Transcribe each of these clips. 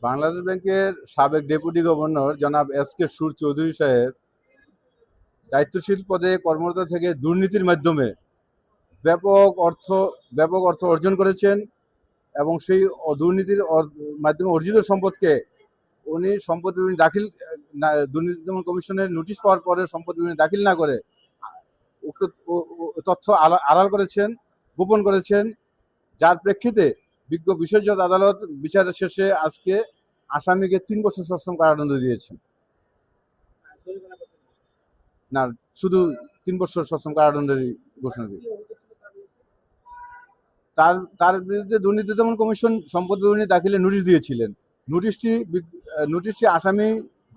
বাংলাদেশ ব্যাংকের সাবেক deputy governor জনাব এস.কে সুর চৌধুরী সাহেব দায়িত্বশীল পদে কর্মরত থেকে দুর্নীতির মাধ্যমে ব্যাপক অর্থ অর্জন করেছেন এবং সেই দুর্নীতির মাধ্যমে অর্জিত সম্পদকে উনি সম্পদ বিবরণী দাখিল দুর্নীতি দমন কমিশনের নোটিশ পাওয়ার পরে সম্পদ বিবরণী দাখিল না করে উক্ত তথ্য আড়াল করেছেন, গোপন করেছেন, যার প্রেক্ষিতে বিজ্ঞ বিশেষ আদালত বিচারের শেষে আজকে আসামিকে 3 বছর সশ্রম কারাদণ্ড দিয়েছেন। না, শুধু 3 বছর সশ্রম কারাদণ্ডের ঘোষণা দিয়ে তার বিরুদ্ধে দুর্নীতি দমন কমিশন সম্পদ বিবরণী দাখিলে নোটিশ দিয়েছিলেন। নোটিশটি আসামি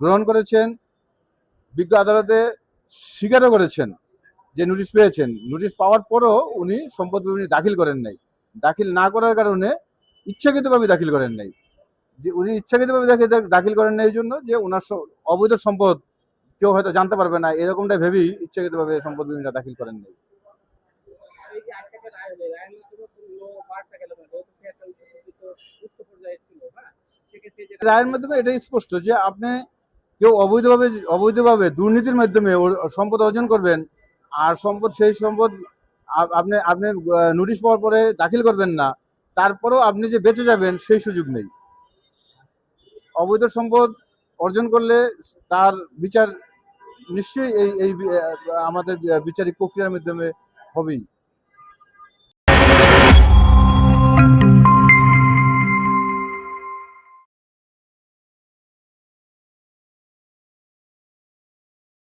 গ্রহণ করেছেন, বিজ্ঞ আদালতে স্বীকারও করেছেন যে নোটিশ পেয়েছেন। নোটিশ পাওয়ার পরও উনি সম্পদ বিবরণী দাখিল করেন নাই। দাখিল না করার কারণে ইচ্ছাকৃতভাবে দাখিল করেন নাই। যে উনি ইচ্ছাকৃতভাবে দাখিল করেন নাই এই জন্য যে ওনার অবৈধ সম্পদ কেউ হয়তো জানতে পারবে না, এরকমটা ভেবেই ইচ্ছাকৃতভাবে সম্পদ বিবরণীটা দাখিল করেন নাই। রায়ের মাধ্যমে এটাই স্পষ্ট যে আপনি কেউ অবৈধভাবে দুর্নীতির মাধ্যমে সম্পদ অর্জন করবেন, আর সেই সম্পদ আপনি আপনি নোটিশ পাওয়ার পরে দাখিল করবেন না, তারপরেও আপনি যে বেঁচে যাবেন সেই সুযোগ নেই। অবৈধ সম্পদ অর্জন করলে তার বিচার নিশ্চয়ই এই আমাদের বিচারিক প্রক্রিয়ার মাধ্যমে হবেই।